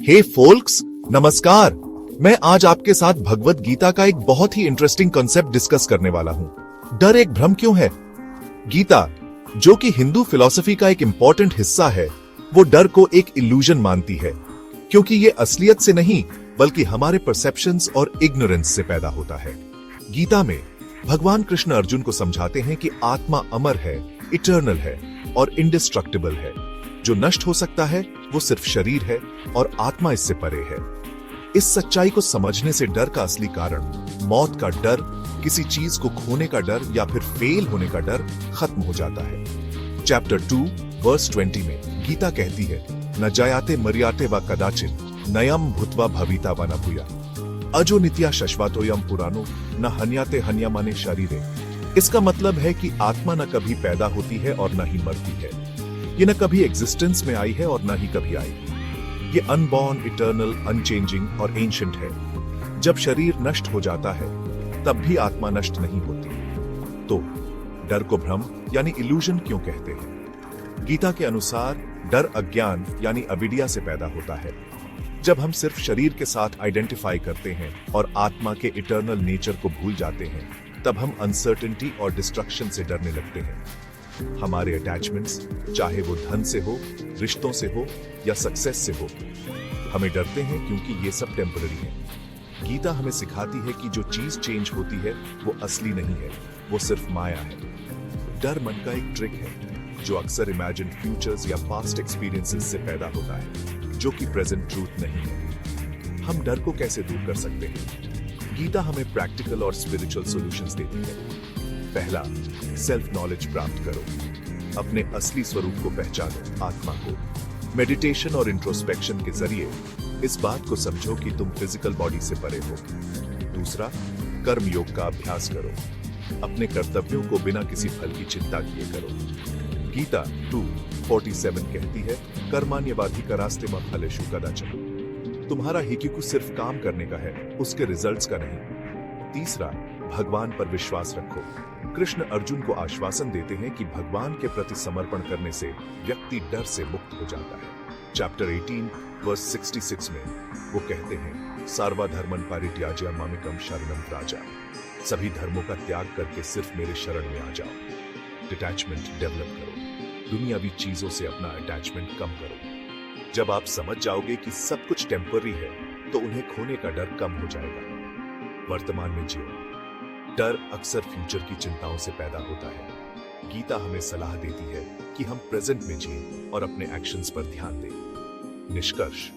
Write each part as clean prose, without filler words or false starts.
हे फोल्क्स, नमस्कार। मैं आज आपके साथ भगवत गीता का एक बहुत ही इंटरेस्टिंग कॉन्सेप्ट डिस्कस करने वाला हूं। डर एक भ्रम क्यों है? गीता, जो कि हिंदू फिलॉसफी का एक इंपॉर्टेंट हिस्सा है, वो डर को एक इल्यूजन मानती है, क्योंकि ये असलियत से नहीं बल्कि हमारे परसेप्शंस और इग्नोरेंस से पैदा होता है। गीता में भगवान कृष्ण अर्जुन को समझाते हैं कि आत्मा अमर है, इटर्नल है और इंडिस्ट्रक्टिबल है। जो नष्ट हो सकता है वो सिर्फ शरीर है और आत्मा इससे परे है। इस सच्चाई को समझने से डर का असली कारण, मौत का डर, किसी चीज को खोने का डर या फिर फेल होने का डर खत्म हो जाता है। चैप्टर 2 वर्स 20 में गीता कहती है, न जयाते मर्याते व कदाचित नयम भूत्वा भविता व न भूया अजो नित्या शश्वतोयम पुरानो न हन्याते हन्यमाने शरीरे। इसका मतलब है कि आत्मा न कभी पैदा होती है और न ही मरती है। ये न कभी एग्जिस्टेंस में आई है और न ही कभी आएगी। ये अनबॉर्न, इटर्नल, अनचेंजिंग और एंशिएंट है। जब शरीर नष्ट हो जाता है तब भी आत्मा नष्ट नहीं होती। तो डर को भ्रम यानी इल्यूजन क्यों कहते हैं? गीता के अनुसार डर अज्ञान यानी अविद्या से पैदा होता है। जब हम सिर्फ शरीर के साथ आइडेंटिफाई करते हैं और आत्मा के इटर्नल नेचर को भूल जाते हैं, तब हम अनसर्टेनिटी और डिस्ट्रक्शन से डरने लगते हैं। हमारे अटैचमेंट्स, चाहे वो धन से हो, रिश्तों से हो या सक्सेस से हो, हमें डरते हैं क्योंकि ये सब टेम्पररी है। गीता हमें सिखाती है कि जो चीज चेंज होती है वो असली नहीं है, वो सिर्फ माया है। डर मन का एक ट्रिक है जो अक्सर इमेजिन फ्यूचर्स या पास्ट एक्सपीरियंसेस से पैदा होता है, जो कि प्रेजेंट ट्रूथ नहीं है। हम डर को कैसे दूर कर सकते हैं? गीता हमें प्रैक्टिकल और स्पिरिचुअल सॉल्यूशंस देती है। पहला, सेल्फ नॉलेज प्राप्त करो। अपने असली स्वरूप को पहचानो, आत्मा को। मेडिटेशन और इंट्रोस्पेक्शन के जरिए इस बात को समझो कि तुम फिजिकल बॉडी से परे हो। दूसरा, कर्म योग का अभ्यास करो। अपने कर्तव्यों को बिना किसी फल की चिंता किए करो। गीता 2:47 कहती है, कर्माण्यवाधिकारास्ते मा फलेषु कदाचन। तुम्हारा हिकिकु सिर्फ काम करने का है, उसके रिजल्ट्स का नहीं। तीसरा, भगवान पर विश्वास रखो। कृष्ण अर्जुन को आश्वासन देते हैं कि भगवान के प्रति समर्पण करने से व्यक्ति डर से मुक्त हो जाता है। चैप्टर 18 वर्स 66 में वो कहते हैं, सर्वधर्मन् परित्याज्य मामेकं शरणं व्रज। सभी धर्मों का त्याग करके सिर्फ मेरे शरण में आ जाओ। डिटैचमेंट डेवलप करो। दुनियावी चीजों से अपना अटैचमेंट कम करो। जब आप समझ जाओगे कि सब कुछ टेम्पररी है, तो उन्हें खोने का डर कम हो जाएगा। वर्तमान में जियो। डर अक्सर फ्यूचर की चिंताओं से पैदा होता है। गीता हमें सलाह देती है कि हम प्रेजेंट में जिएं और अपने एक्शंस पर ध्यान दें। निष्कर्ष,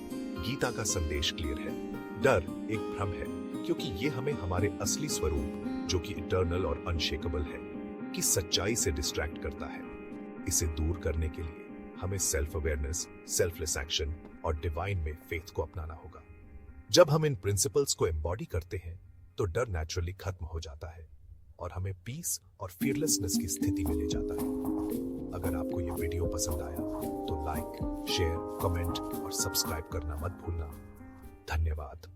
गीता का संदेश क्लियर है। डर एक भ्रम है, क्योंकि ये हमें हमारे असली स्वरूप, जो कि इटर्नल और अनशेकेबल है, की सच्चाई से डिस्ट्रैक्ट करता है। इसे दूर करने के लिए हमें सेल्फ अवेयरनेस, सेल्फलेस एक्शन और डिवाइन में फेथ को अपनाना होगा। जब हम इन प्रिंसिपल्स को एम्बॉडी करते हैं तो डर नेचुरली खत्म हो जाता है और हमें पीस और फियरलेसनेस की स्थिति में ले जाता है। अगर आपको ये वीडियो पसंद आया तो लाइक, शेयर, कमेंट और सब्सक्राइब करना मत भूलना। धन्यवाद।